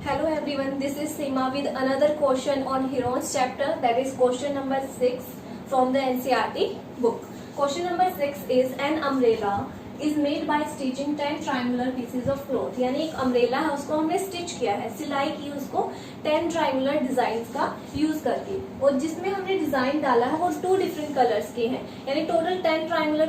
Hello everyone, this is Seema with another question on Heron's chapter, that is question number 6 from the NCERT book. Question number 6 is an umbrella is made by stitching 10 triangular pieces of cloth. यानी एक umbrella है, उसको हमने stitch किया है, सिलाई की उसको 10 ट्रायंगुलर डिजाइन का यूज करके, और जिसमें हमने डिजाइन डाला है वो 2 डिफरेंट कलर्स के हैं। यानी टोटल 10 ट्रायंगुलर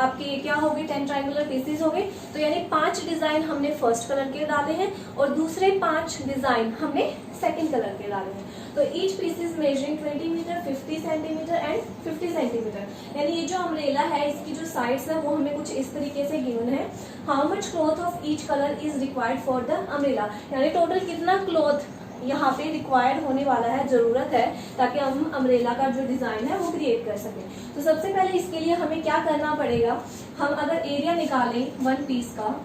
आपके क्या हो गए, 10 ट्रायंगुलर पीसेस हो गए। तो यानी 5 डिजाइन हमने फर्स्ट कलर के डाले हैं और दूसरे 5 डिजाइन हमने सेकेंड कलर के डाले हैं। तो each piece is measuring 20 metre, 50 centimetre and 50 centimetre. यानी ये जो अम्ब्रेला है इसकी जो साइड्स है वो हमें कुछ इस तरीके से गिवन है। How much cloth of each colour is required for the umbrella, यानी टोटल कितना क्लॉथ यहाँ पे रिक्वायर्ड होने वाला है, जरूरत है, ताकि हम अम्ब्रेला का जो डिजाइन है वो क्रिएट कर सकें। तो सबसे पहले इसके लिए हमें क्या करना पड़ेगा, हम अगर एरिया निकालें वन पीस का,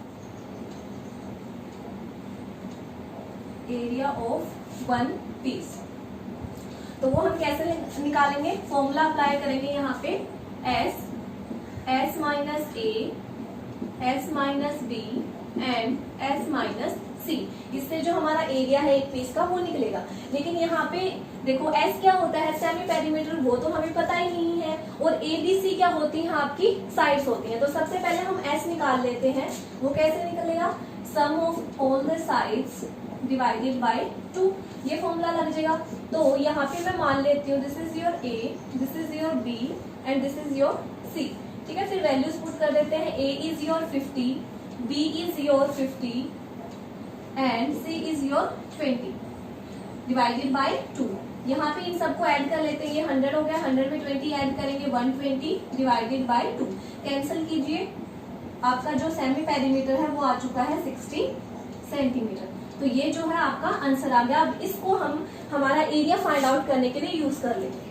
एरिया ऑफ वन पीस, तो वो हम कैसे निकालेंगे, फॉर्मूला अप्लाई करेंगे यहाँ पे S minus A, S minus B and S minus C. इससे जो हमारा एरिया है एक पीस का वो निकलेगा। लेकिन यहाँ पे देखो एस क्या होता है, सेमी पेरीमीटर, वो तो हमें पता ही नहीं है, और ए बी सी क्या होती है, आपकी साइड्स होती हैं। तो सबसे पहले हम एस निकाल लेते हैं, वो कैसे निकलेगा, sum of all the sides divided by 2, ये फॉर्मूला लग जाएगा। तो यहाँ पे मैं मान लेती हूँ this is your A, this is your B and this is your C. ठीक है, फिर वैल्यूज पुट कर देते हैं, A is your 50, B is your 50 and C is your 20 divided by 2। यहाँ पे इन सबको ऐड कर लेते हैं, ये 100 हो गया, 100 में 20 ऐड करेंगे 120 डिवाइडेड बाय 2। कैंसिल कीजिए, आपका जो सेमी पेरीमीटर है वो आ चुका है 60 सेंटीमीटर। तो ये जो है आपका आंसर आ गया। अब इसको हम हमारा एरिया फाइंड आउट करने के लिए यूज कर लेंगे।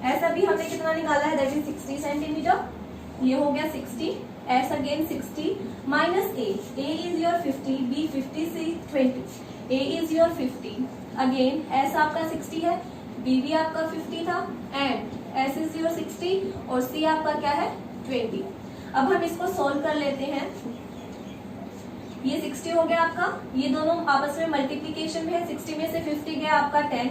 ऐसा भी हमने कितना निकाला है, दैट इज 60 सेंटीमीटर, ये हो गया 60, S again 60 minus A is your 50, B 50, C 20, A is your 50 again, S आपका 60 है, बी भी आपका 50 था एंड एस इज योर 60 और सी आपका क्या है 20। अब हम इसको सोल्व कर लेते हैं। ये 60 हो गया आपका, ये दोनों आपस में मल्टीप्लीकेशन में है, 60 में से 50 गया आपका 10,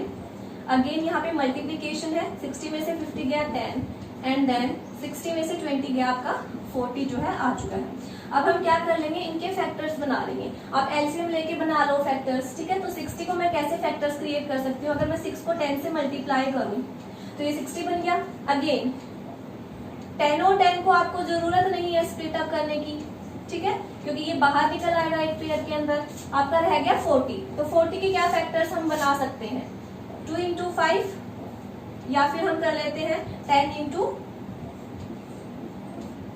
अगेन यहाँ पे मल्टीप्लीकेशन है, 60 में से 50 गया 10 एंड देन 60 में से 20 गया आपका 40 जो है आ चुका है। अब हम क्या कर लेंगे, इनके फैक्टर्स बना लेंगे। आप एलसीएम लेके बना लो फैक्टर्स, ठीक है। तो 60 को मैं कैसे फैक्टर्स क्रिएट कर सकती हूँ, अगर मैं 6 को 10 से मल्टीप्लाई करूँ तो ये 60 बन गया। अगेन 10 और 10 को आपको जरूरत नहीं है स्प्लिट अप करने की, ठीक है, क्योंकि ये बाहर निकल आएगा एक पेयर के अंदर। आपका रह गया 40, तो 40 के क्या फैक्टर्स हम बना सकते हैं, 2 into 5 या फिर हम कर लेते हैं 10 into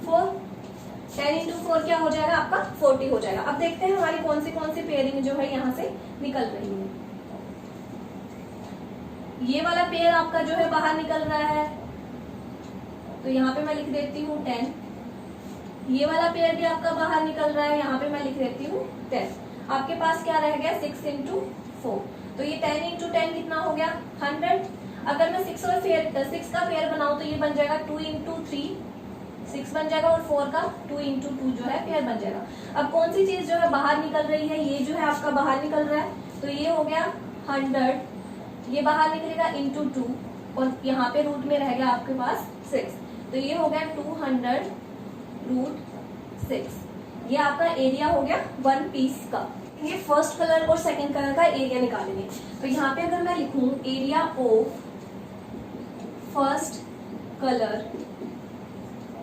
4। 10 into 4 क्या हो जाएगा आपका 40 हो जाएगा। अब देखते हैं हमारी कौन सी पेयरिंग जो है यहाँ से निकल रही है। ये वाला पेयर आपका जो है बाहर निकल रहा है, तो यहाँ पे मैं लिख देती हूँ 10। ये वाला पेयर भी आपका बाहर निकल रहा है, यहाँ पे मैं लिख देती हूँ 10। आपके पास क्या रह गया 6 into 4, तो ये 10 into 10 कितना हो गया 100। अगर मैं 6 का पेयर बनाऊं तो ये बन जाएगा 2 into 3, 6 बन जाएगा, और 4 का 2 into 2 जो है पेयर बन जाएगा। अब कौन सी चीज जो है बाहर निकल रही है, ये जो है आपका बाहर निकल रहा है, तो ये हो गया 100, ये बाहर निकलेगा into 2 और यहाँ पे रूट में रह गया आपके पास 6, तो ये हो गया 200 रूट 6। ये आपका एरिया हो गया वन पीस का। ये फर्स्ट कलर और सेकंड कलर का एरिया निकालेंगे। तो यहाँ पे अगर मैं लिखूं एरिया ऑफ फर्स्ट कलर,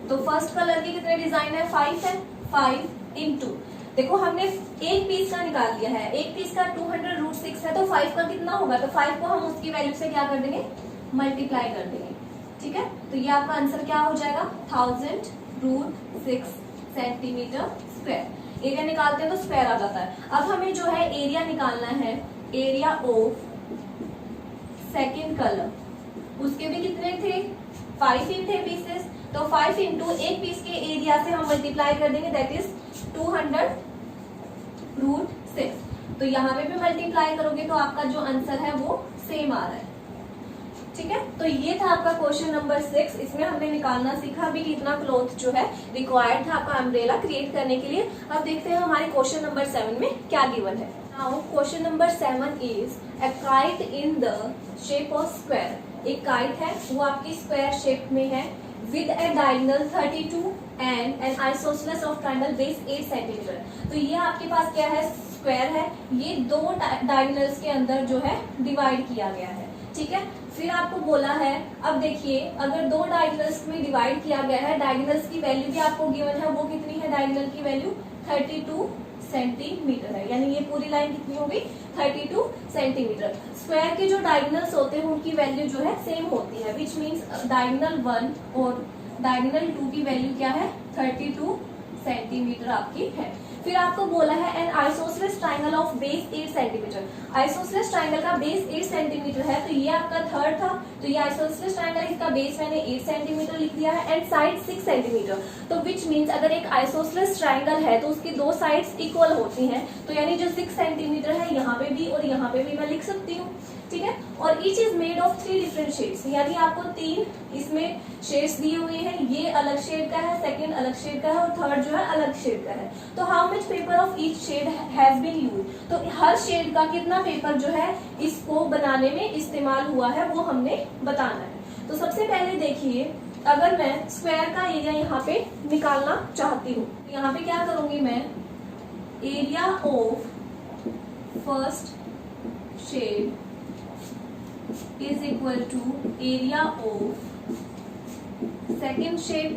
तो फर्स्ट कलर के कितने डिजाइन है 5 है, 5 into, देखो हमने एक पीस का निकाल लिया है, एक पीस का 200 रूट 6 है, तो 5 का कितना होगा, तो 5 को हम उसकी वैल्यू से क्या कर देंगे मल्टीप्लाई कर देंगे, ठीक है। तो ये आपका आंसर क्या हो जाएगा 1000 रूट 6 सेंटीमीटर स्क्वायर। एरिया निकालते हैं तो स्क्वायर आ जाता है। अब हमें जो है एरिया निकालना है, एरिया ऑफ सेकंड कलर, उसके भी कितने थे 5 ही थे पीसेस, तो 5 into एक पीस के एरिया से हम मल्टीप्लाई कर देंगे, दैट इज 200 रूट 6। तो यहाँ पे भी मल्टीप्लाई करोगे तो आपका जो आंसर है वो सेम आ रहा है, ठीक है, तो ये था आपका क्वेश्चन नंबर 6। इसमें हमने निकालना सीखा अभी कितना क्लॉथ जो है रिक्वायर्ड था आपका अम्ब्रेला क्रिएट करने के लिए। अब देखते हैं हमारे क्वेश्चन नंबर 7 में क्या गिवन है। Now question number 7 is a kite in the shape of square. एक काइट है वो आपकी स्क्वायर शेप में है with A diagonal 32 and N isosceles of triangle base 8 centimetre. तो ये आपके पास क्या है, स्क्वायर है, ये दो डायगोनल्स के अंदर जो है डिवाइड किया गया है। ठीक है, फिर आपको बोला है, अब देखिए अगर दो डायगोनल्स में डिवाइड किया गया है, डायगोनल्स की वैल्यू भी आपको गिवन है, वो कितनी है, डायगोनल की वैल्यू 32 सेंटीमीटर है, यानी ये पूरी लाइन कितनी होगी 32 सेंटीमीटर। स्क्वायर के जो डायगोनल्स होते हैं उनकी वैल्यू जो है सेम होती है, विच मीन्स डायगोनल 1 और डायगोनल 2 की वैल्यू क्या है 32 सेंटीमीटर आपकी है। फिर आपको बोला है N isosceles triangle of base 8 centimetre. Isosceles triangle का बेस 8 सेंटीमीटर है, तो ये आपका थर्ड था, तो ये आइसोसेलेस ट्रायंगल, इसका बेस मैंने 8 सेंटीमीटर लिख दिया है एंड साइड 6 सेंटीमीटर। तो विच मीन्स अगर एक आइसोसेलेस ट्रायंगल है तो उसकी दो साइड्स इक्वल होती हैं, तो यानी जो 6 सेंटीमीटर है यहाँ पे भी और यहाँ पे भी मैं लिख सकती हूँ। ठीक है, और each is made of 3 different shades, यानी आपको 3 इसमें शेड्स दिए हुए हैं, ये अलग शेड का है, सेकंड अलग शेड का है और थर्ड जो है अलग शेड का है। तो how much paper of each shade has been used, तो हर शेड का कितना पेपर जो है इसको बनाने में इस्तेमाल हुआ है वो हमने बताना है। तो सबसे पहले देखिए, अगर मैं स्क्वायर का एरिया यहाँ पे निकालना चाहती हूँ, यहाँ पे क्या करूंगी मैं, area of first shade is equal to area of second shade।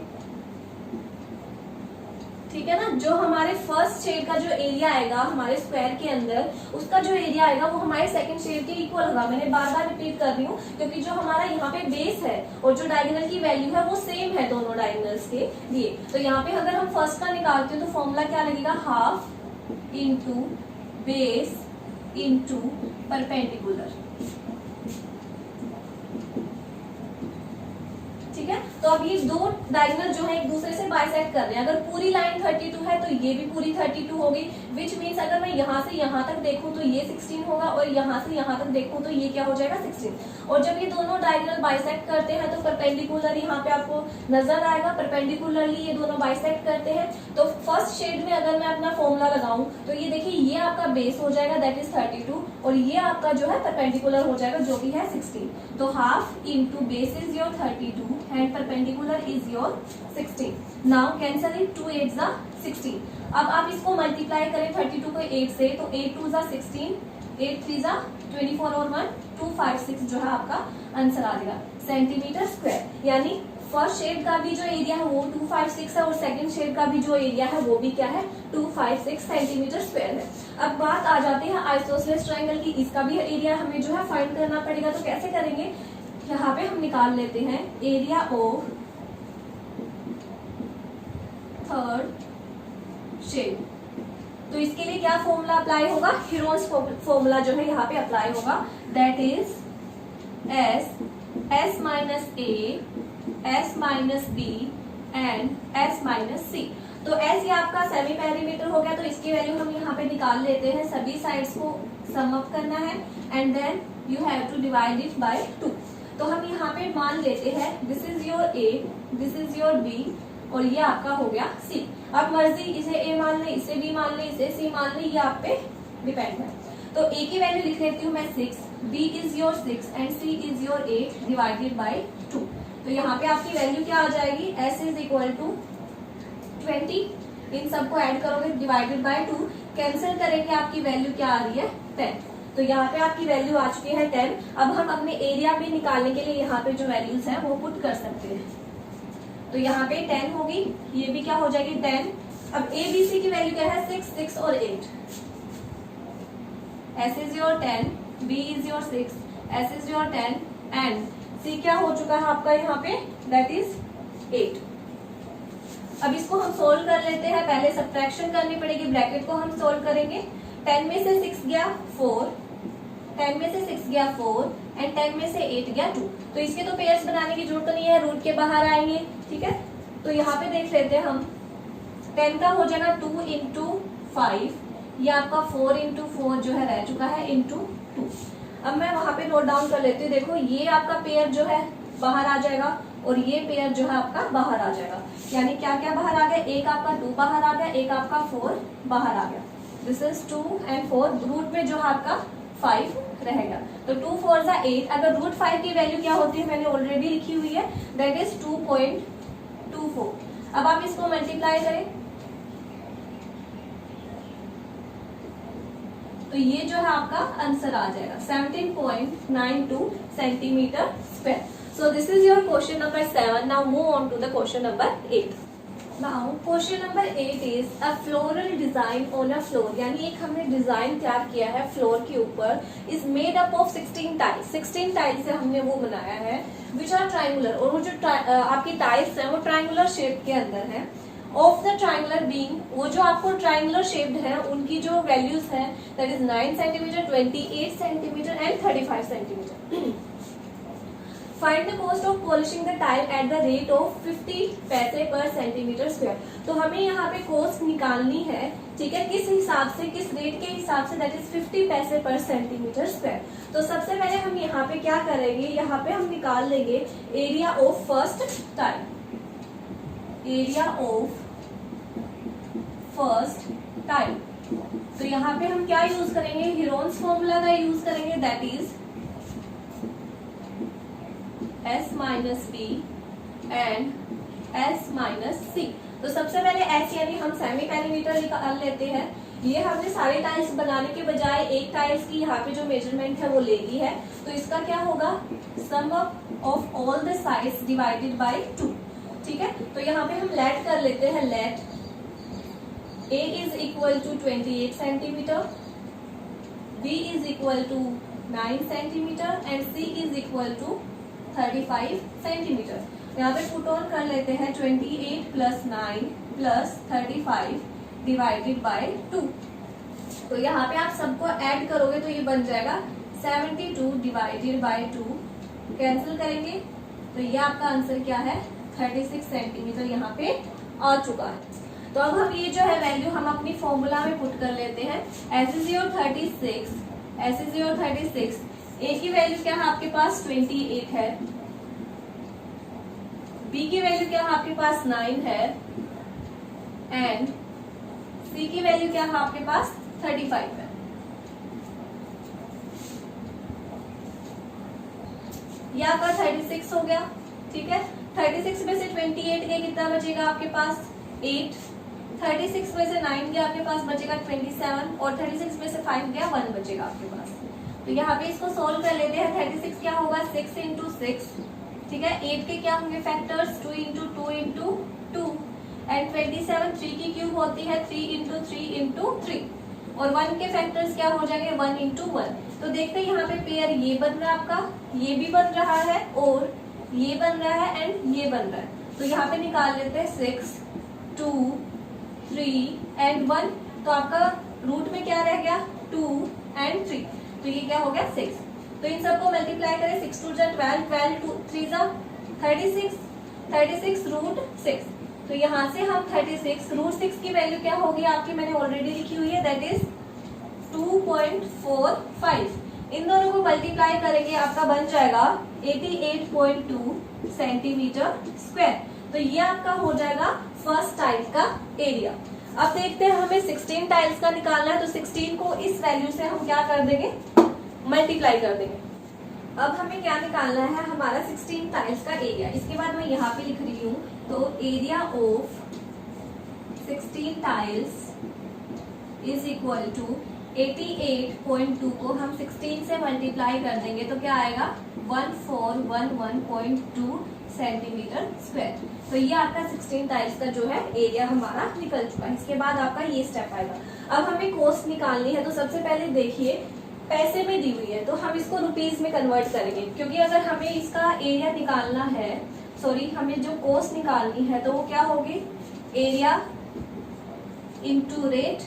ठीक है ना, जो हमारे फर्स्ट शेड का जो एरिया आएगा हमारे स्क्वायर के अंदर, उसका जो एरिया आएगा वो हमारे सेकंड शेड के इक्वल होगा। मैंने बार बार रिपीट कर रही हूँ क्योंकि जो हमारा यहाँ पे बेस है और जो डायगोनल की वैल्यू है वो सेम है दोनों डायगोनल्स के लिए। तो यहाँ पे अगर हम फर्स्ट का निकालते हैं तो फॉर्मूला क्या लगेगा, half into base into perpendicular. ठीक है, तो अब ये दो डायगोनल जो है एक दूसरे से बाइसेक्ट कर रहे हैं। अगर पूरी लाइन 32 है तो ये भी पूरी 32 होगी, विच मीन्स अगर मैं यहाँ से यहाँ तक देखूं तो ये 16 होगा और यहाँ से यहाँ तक देखूं तो ये क्या हो जाएगा 16। और जब ये दोनों डायगोनल बाइसेक्ट करते हैं तो परपेंडिकुलर यहाँ पे आपको नजर आएगा, परपेंडिकुलरली ये दोनों बाइसेक्ट करते हैं। तो फर्स्ट शेड में अगर मैं अपना फॉर्मूला लगाऊं तो ये देखिए, ये आपका बेस हो जाएगा दैट इज 32 और ये आपका जो है परपेंडिकुलर हो जाएगा जो भी है 16। तो half into base is your 32 and perpendicular is your 16. Now cancel it, 2 8s are 16. अब आप इसको मल्टीप्लाई करें 32 को 8 से, तो 8 2s are 16, 8 3s are 24 और 1 256 जो है आपका आंसर आ जाएगा सेंटीमीटर स्क्वायर। यानी फर्स्ट शेड का भी जो एरिया है वो 256 है और सेकंड शेड का भी जो एरिया है वो भी क्या है 256 सेंटीमीटर स्क्वायर है। अब बात आ जाती है आइसोसेलेस ट्रायंगल की, इसका भी एरिया हमें जो है फाइंड करना पड़ेगा। तो कैसे करेंगे, यहाँ पे हम निकाल लेते हैं एरिया ऑफ थर्ड शेड। तो इसके लिए क्या फॉर्मूला अप्लाई होगा, हीरोन्स फॉर्मूला जो है यहाँ पे अप्लाई होगा, that is S minus A, S minus B and S minus C. तो एस ये आपका सेमी पेरीमीटर हो गया, तो इसकी वैल्यू हम यहाँ पे निकाल लेते हैं। सभी साइड्स को सम अप करना है and then you have to divide it by 2। तो हम यहाँ पे मान लेते हैं this is your A, this is your B और ये आपका हो गया सी। अब मर्जी इसे ए मान ले, इसे बी मान ले, इसे सी मान ले, ये आप पे डिपेंड है। तो ए की वैल्यू लिख लेती हूँ मैं 6, B is your 6 and C is your 8 divided by 2। तो यहाँ पे आपकी वैल्यू क्या आ जाएगी, एस इज इक्वल टू 20, इन सबको ऐड करोगे डिवाइडेड बाय 2, कैंसिल करेंगे आपकी वैल्यू क्या आ रही है 10। तो यहाँ पे आपकी वैल्यू आ चुकी है 10। अब हम अपने एरिया भी निकालने के लिए यहाँ पे जो वैल्यूज हैं वो पुट कर सकते हैं। तो यहाँ पे 10 होगी, ये भी क्या हो जाएगी 10। अब ए बी सी की वैल्यू क्या है 6, 6 और 8। S is your 10, B is your 6, S is your 10 and C क्या हो चुका है आपका यहाँ पे दैट इज 8। अब इसको हम सोल्व कर लेते हैं। पहले सब्ट्रैक्शन करनी पड़ेगी, ब्रैकेट को हम सोल्व करेंगे। 10 में से 6 गया 4, 10 में से 6 गया 4 एंड 10 में से 8 गया 2। तो इसके तो पेयर्स बनाने की जरूरत नहीं है, रूट के बाहर आएंगे। ठीक है, तो यहाँ पे देख लेते हैं हम, 10 का हो जाएगा 2 इंटू 5, ये आपका 4 इंटू 4 जो है रह चुका है इंटू 2। अब मैं वहां पे नोट डाउन कर लेती हूँ। देखो ये आपका पेयर जो है बाहर आ जाएगा और ये पेयर जो है आपका बाहर आ जाएगा। यानी क्या क्या बाहर आ गया, एक आपका 2 बाहर आ गया, एक आपका 4 बाहर आ गया। दिस इज 2 and 4, रूट में जो है आपका 5 रहेगा। तो 2 4 जा 8। अगर रूट 5 की वैल्यू क्या होती है मैंने ऑलरेडी लिखी हुई है, दैट इज 2.24। अब आप इसको मल्टीप्लाई करें तो ये जो है आपका आंसर आ जाएगा 17.92 centimetre square. So this is your question number 7. Now move on to the question number 8. Now question number 8 is a floral design on a floor. यानी एक हमने डिजाइन तैयार किया है फ्लोर के ऊपर, is made up of 16 tiles. 16 tiles से हमने वो बनाया है which are triangular, और वो जो आपकी टाइल्स है वो ट्रायंगुलर शेप के अंदर है। ऑफ द ट्रायंगुलर बीइंग, वो जो आपको ट्रायंगुलर शेप्ड है उनकी जो वैल्यूज है that is 9 centimetre, 28 centimetre and 35 centimetre. Find the cost of polishing the tile at the rate of 50 पैसे पर सेंटीमीटर स्क्वायर। तो हमें यहाँ पे कॉस्ट निकालनी है, ठीक है, किस हिसाब से, किस रेट के हिसाब से, दैट इज 50 पैसे पर सेंटीमीटर स्क्वायर। तो सबसे पहले हम यहाँ पे क्या करेंगे, यहाँ पे हम निकाल लेंगे area of first tile. Area of first tile, तो यहाँ पे हम क्या यूज करेंगे, हीरोन्स फॉर्मूला का यूज करेंगे, that is S minus B and S minus C. तो सबसे पहले S यानी हम सेमी पेरीमीटर निकाल लेते हैं। ये हमने सारे टाइल्स बनाने के बजाय एक टाइल्स की यहाँ पे जो मेजरमेंट है वो ले ली है, तो इसका क्या होगा, sum of all the sides divided by 2। ठीक है, तो यहाँ पे हम लेट कर लेते हैं, let A is equal to 28 centimetre, B is equal to 9 centimetre and C is equal to 35 centimetre. यहाँ पे पुट ऑन कर लेते हैं 28 प्लस 9 प्लस 35 डिवाइडेड बाय 2। तो यहाँ पे आप सबको ऐड करोगे तो ये बन जाएगा 72 डिवाइडेड बाय 2। कैंसिल करेंगे तो ये आपका आंसर क्या है, 36 सेंटीमीटर यहाँ पे आ चुका है। तो अब हम ये जो है वैल्यू हम अपनी फॉर्मूला में पुट कर लेते हैं। S is your 36, S is your 36, A की वैल्यू क्या है आपके पास 28 है, B की वैल्यू क्या है आपके पास 9 है एंड C की वैल्यू क्या है आपके पास 35 है। ये आपका 36 हो गया, ठीक है। 36 में से 28 गया कितना बचेगा आपके पास 8, 36 में से 9 गया आपके पास बचेगा 27 और 36 में से 5 गया 1 बचेगा आपके पास। तो यहाँ पे इसको सोल्व कर लेते हैं। 36 क्या होगा 6 इंटू 6, ठीक है। 8 के क्या होंगे फैक्टर्स 2 इंटू 2 इंटू 2 एंड 27 3 की क्यूब होती है 3 इंटू 3 इंटू 3 और 1 के फैक्टर्स क्या हो जाएंगे 1 इंटू 1। तो देखते हैं यहाँ पे पेयर ये बन रहा है आपका, ये भी बन रहा है और ये बन रहा है एंड ये बन रहा है। तो यहाँ पे निकाल लेते हैं 6 2 3 एंड 1। तो आपका रूट में क्या रह गया 2 एंड 3, तो ये क्या हो गया 6। तो इन सबको मल्टीप्लाई करें 6 2 12, 12 2 3 36, 36 रूट 6। तो यहाँ से हम 36 रूट 6 की वैल्यू क्या होगी आपकी, मैंने ऑलरेडी लिखी हुई है, दैट इज 2.45। इन दोनों को मल्टीप्लाई करेंगे आपका बन जाएगा 88.2 सेंटीमीटर स्क्वायर। तो ये आपका हो जाएगा फर्स्ट टाइल का एरिया। अब देखते हैं हमें 16 टाइल्स का निकालना है, तो 16 को इस वैल्यू से हम क्या कर देंगे मल्टीप्लाई कर देंगे। अब हमें क्या निकालना है हमारा 16 टाइल्स का एरिया। इसके बाद मैं यहाँ पे लिख रही हूँ, तो area of 16 tiles is equal to 88.2 को हम 16 से मल्टीप्लाई कर देंगे तो क्या आएगा 1411.2 सेंटीमीटर स्क्वायर। तो ये आपका 16 टाइल्स का जो है एरिया हमारा निकल चुका है। इसके बाद आपका ये स्टेप आएगा। अब हमें कॉस्ट निकालनी है, तो सबसे पहले देखिए पैसे में दी हुई है तो हम इसको रुपीज में कन्वर्ट करेंगे, क्योंकि अगर हमें इसका एरिया निकालना है, सॉरी हमें जो कॉस्ट निकालनी है तो वो क्या होगी area into rate,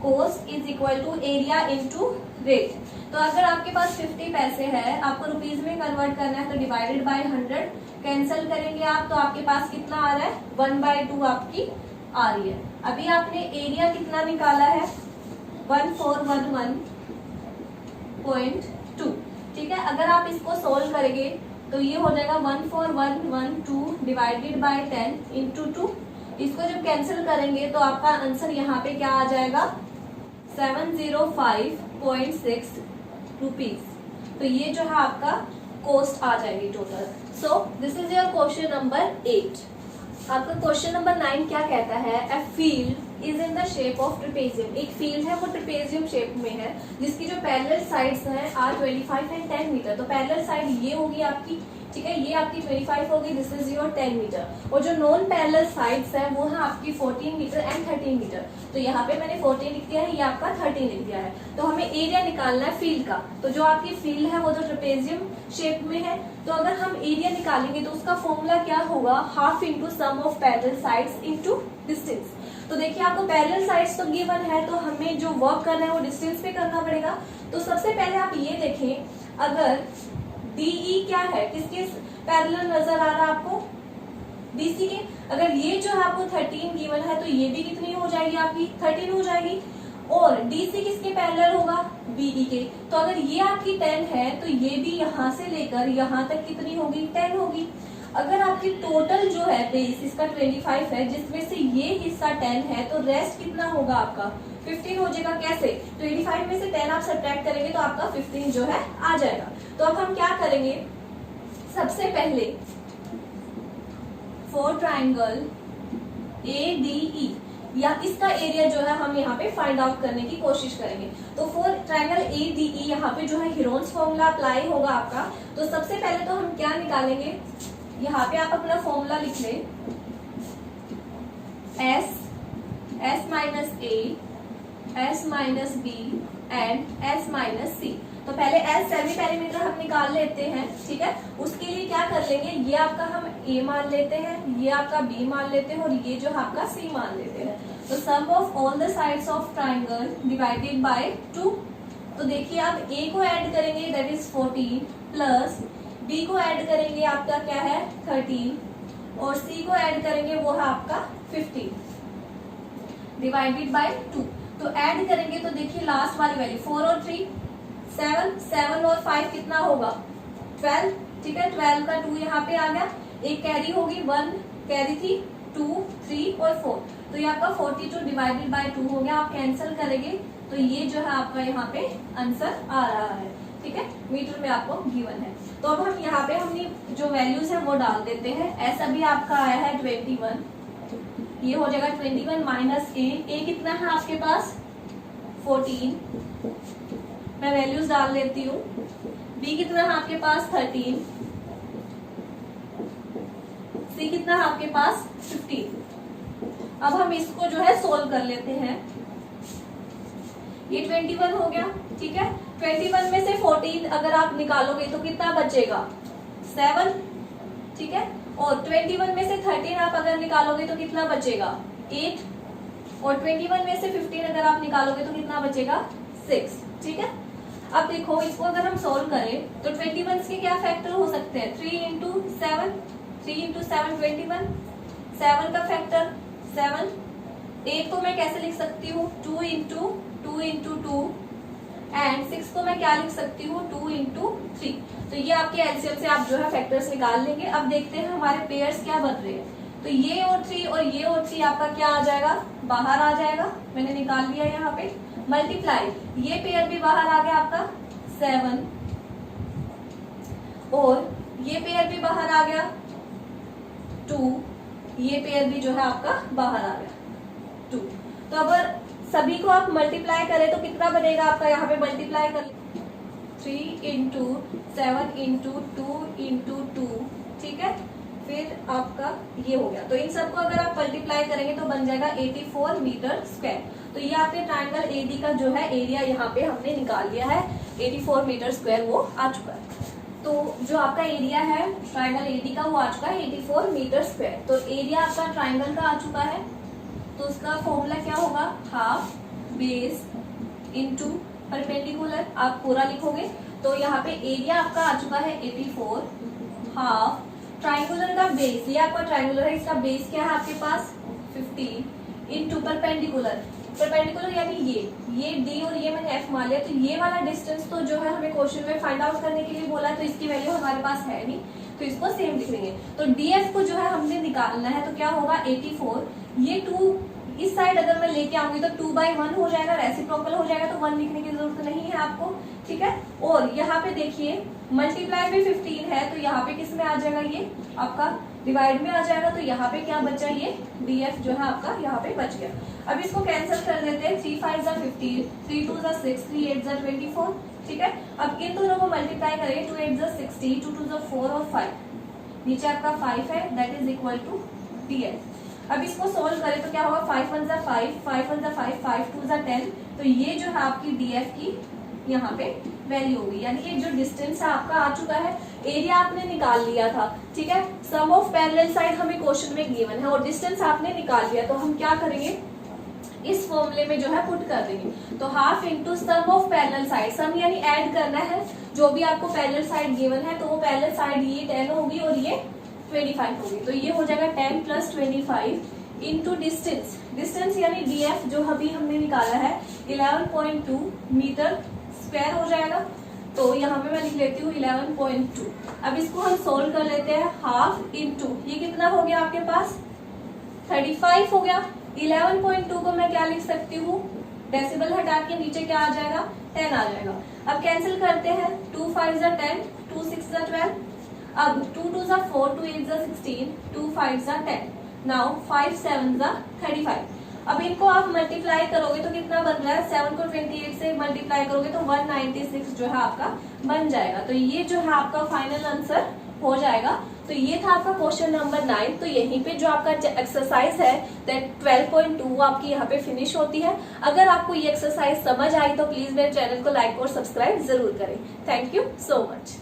cost is equal to area into rate. तो अगर आपके पास 50 पैसे है, आपको रुपीज में कन्वर्ट करना है, तो डिवाइडेड बाय 100 कैंसिल करेंगे आप, तो आपके पास कितना आ रहा है 1/2 आपकी आ रही है। अभी आपने एरिया कितना निकाला है 1411 5.2। ठीक है, अगर आप इसको सोल्व करेंगे तो ये हो जाएगा 14112 डिवाइडेड बाय 10 इंटू 2। इसको जब कैंसिल करेंगे तो आपका आंसर यहाँ पे क्या आ जाएगा 705.6 रुपीज। तो ये जो है आपका कॉस्ट आ जाएगी total. So this is your question number 8। आपका क्वेश्चन नंबर 9 क्या कहता है, a field is in the shape of trapezium. एक फील्ड है वो ट्रेपेजियम शेप में है जिसकी जो पैरेलल साइड्स हैं आर 25 एंड 10 मीटर। तो पैरेलल साइड ये होगी आपकी, ठीक है, ये आपकी 25 होगी, दिस इज योर 10 मीटर। और जो नॉन पैरेलल साइड्स है वो है आपकी 14 मीटर एंड 13 मीटर। तो यहाँ पे मैंने 14 लिख दिया है, ये आपका 13 लिख दिया है। तो हमें एरिया निकालना है फील्ड का। तो जो आपकी फील्ड है वो तो ट्रेपेजियम शेप में है, तो अगर हम एरिया निकालेंगे तो उसका फॉर्मूला क्या होगा, half into sum of parallel sides into distance. तो देखिए आपको पैरेलल साइड्स तो गिवन है, तो हमें जो वर्क करना है वो डिस्टेंस पे करना पड़ेगा। तो सबसे पहले आप ये देखें, अगर DE क्या है, किसके पैरेलल नजर आ रहा है आपको, BC के। अगर ये जो है आपको 13 गिवन है तो ये भी कितनी हो जाएगी आपकी 13 हो जाएगी। और DC किसके पैरेलल होगा, BE के। तो अगर ये आपकी 10 है तो ये भी यहाँ से लेकर यहाँ तक कितनी होगी 10 होगी। अगर आपकी टोटल जो है बेस इसका 25 है जिसमें से ये हिस्सा 10 है तो रेस्ट कितना होगा आपका 15 हो जाएगा। कैसे, 25 में से 10 आप सब्ट्रैक्ट करेंगे तो आपका 15 जो है आ जाएगा। तो अब हम क्या करेंगे, सबसे पहले फॉर ट्राइंगल ADE या इसका एरिया जो है हम यहाँ पे फाइंड आउट करने की कोशिश करेंगे। तो फॉर ट्राइंगल ADE यहाँ पे जो है हीरोन्स फॉर्मूला अप्लाई होगा आपका। तो सबसे पहले तो हम क्या निकालेंगे, यहाँ पे आप अपना फॉर्मूला लिख लें, S minus A, S minus B and S minus C। तो पहले S सेमी पेरीमीटर हम निकाल लेते हैं, ठीक है। उसके लिए क्या कर लेंगे, ये आपका हम A मान लेते हैं, ये आपका B मान लेते हैं और ये जो आपका C मान लेते हैं। तो sum of all the sides of triangle divided by 2। तो देखिए आप A को ऐड करेंगे दैट इज 14 प्लस B को ऐड करेंगे आपका क्या है 13 और C को ऐड करेंगे वो है आपका 15 डिवाइडेड बाय 2। तो ऐड करेंगे तो देखिए लास्ट वाली वैल्यू 4 और 3 7 और 5 कितना होगा 12, ठीक है। 12 का 2 यहाँ पे आ गया, एक कैरी होगी 1 कैरी थी 2 3 और 4। तो ये आपका 42 डिवाइडेड बाय 2 हो गया। आप कैंसिल करेंगे तो ये जो है आपका यहाँ पे आंसर आ रहा है, ठीक है, मीटर में आपको गिवन है। तो अब हम यहाँ पे हमने जो वैल्यूज है वो डाल देते हैं। ऐसा भी आपका आया है 21, ये हो जाएगा 21 माइनस A कितना है आपके पास 14, मैं वैल्यूज डाल लेती हूँ। B कितना है आपके पास 13, C कितना है आपके पास 15। अब हम इसको जो है सोल्व कर लेते हैं। ये 21 हो गया, ठीक है। 21 में से 14 अगर आप निकालोगे तो कितना बचेगा 7, ठीक है। और 21 में से 13 आप अगर निकालोगे तो कितना बचेगा 8 और 21 में से 15 अगर आप निकालोगे तो कितना बचेगा 6, ठीक है। अब देखो इसको अगर हम सोल्व करें तो 21 के क्या फैक्टर हो सकते हैं 3 इंटू 7 21, 7 का फैक्टर 7। 8 को मैं कैसे लिख सकती हूँ 2 इंटू 2 एंड 6 को मैं क्या लिख सकती हूँ 2 इंटू 3। तो ये आपके एलसीएम से आप जो है फैक्टर्स निकाल लेंगे। अब देखते हैं हमारे पेयर्स क्या बन रहे हैं। तो ये और 3 और ये और 3 आपका क्या आ जाएगा बाहर आ जाएगा, मैंने निकाल लिया यहाँ पे। मल्टीप्लाई ये पेयर भी बाहर आ गया आपका 7 और ये पेयर भी बाहर आ गया 2, ये पेयर भी जो है आपका बाहर आ गया 2। तो अगर सभी को आप मल्टीप्लाई करें तो कितना बनेगा आपका, यहाँ पे मल्टीप्लाई कर 3 इंटू 7 इंटू 2 इंटू 2, ठीक है। फिर आपका ये हो गया। तो इन सबको अगर आप मल्टीप्लाई करेंगे तो बन जाएगा 84 मीटर स्क्वायर। तो ये आपके ट्राइंगल AD का जो है एरिया यहाँ पे हमने निकाल लिया है, 84 मीटर स्क्वायर वो आ चुका है। तो जो आपका एरिया है ट्राइंगल AD का वो आ चुका है 84 मीटर स्क्वायर। तो एरिया आपका ट्राइंगल का आ चुका है, तो उसका फॉर्मूला क्या होगा हाफ बेस इंटू परपेंडिकुलर। आप पूरा लिखोगे तो यहाँ पे एरिया आपका आ चुका है 84 हाफ ट्राइंगुलर का बेस, ये आपका ट्राइंगुलर है, इसका बेस क्या है आपके पास 50 इनटू परपेंडिकुलर, परपेंडिकुलर यानी ये d और ये मैंने f मान लिया, तो ये वाला डिस्टेंस तो जो है हमें क्वेश्चन में फाइंड आउट करने के लिए बोला है, तो इसकी वैल्यू हमारे पास है नहीं, तो इसको सेम लिख लेंगे। तो df को जो है हमने निकालना है, तो क्या होगा 84, ये 2 इस साइड अगर मैं लेके आऊंगी तो 2/1 हो जाएगा, रेसिप्रोकल हो जाएगा, तो 1 लिखने की जरूरत नहीं है आपको, ठीक है। और यहाँ पे देखिए मल्टीप्लाई में 15 है, तो यहाँ पे किस में आ जाएगा, ये आपका डिवाइड में आ जाएगा, तो यहाँ पे क्या बचा, ये df जो है आपका यहाँ पे बच गया। अब इसको कैंसिल कर देते हैं, 3 5 जा 15, 3 2 जा 6, 3 8 जा 24, ठीक है। अब इन दोनों को मल्टीप्लाई करेंगे, 2 8 जा 60, 2 2 जा 4 और 5, नीचे आपका 5 है, that is equal to df। अब इसको सोल्व करें तो क्या होगा, 5 1 जा 5, 5 1 जा 5, 5 2 जा 10, तो ये जो है आपकी df की यहाँ पे वैल्यू होगी, यानी ये जो डिस्टेंस है आपका आ चुका है। एरिया आपने निकाल लिया था, ठीक है। सम ऑफ पैरेलल साइड हमें क्वेश्चन में गिवन है और डिस्टेंस आपने निकाल लिया, तो हम क्या करेंगे, इस फॉर्मूले में जो है पुट कर देंगे। तो half into sum of parallel side, sum यानी ऐड करना है, जो भी आपको पैरेलल साइड गिवन है, तो वो पैरेलल साइड ये 10 होगी और ये 25 होगी, तो ये हो जाएगा 10 + 25 इंटू डिस्टेंस, डिस्टेंस यानी df जो अभी हमने निकाला है 11.2 मीटर स्क्वायर हो जाएगा, तो यहाँ पे मैं लिख लेती हूँ 11.2। अब इसको हम सोल्व कर लेते हैं, हाफ इंटू ये कितना हो गया आपके पास 35 हो गया, 11.2 को मैं क्या लिख सकती हूँ, डेसिबल हटा के नीचे क्या आ जाएगा 10 आ जाएगा। अब कैंसिल करते हैं, 2 5 जा 10, 2 6 जा 12, अब 2 2 जा 4, 2 8 जा 16, 2 5 जा 10, नाउ 5 7 जा 35। अब इनको आप मल्टीप्लाई करोगे तो कितना बन रहा है, 7 को 28 से मल्टीप्लाई करोगे तो 196 जो है आपका बन जाएगा, तो ये जो है आपका फाइनल आंसर हो जाएगा। तो ये था आपका क्वेश्चन नंबर 9। तो यहीं पे जो आपका एक्सरसाइज है दैट 12.2 आपकी यहाँ पे फिनिश होती है। अगर आपको ये एक्सरसाइज समझ आई तो प्लीज मेरे चैनल को लाइक और सब्सक्राइब जरूर करें। Thank you so much.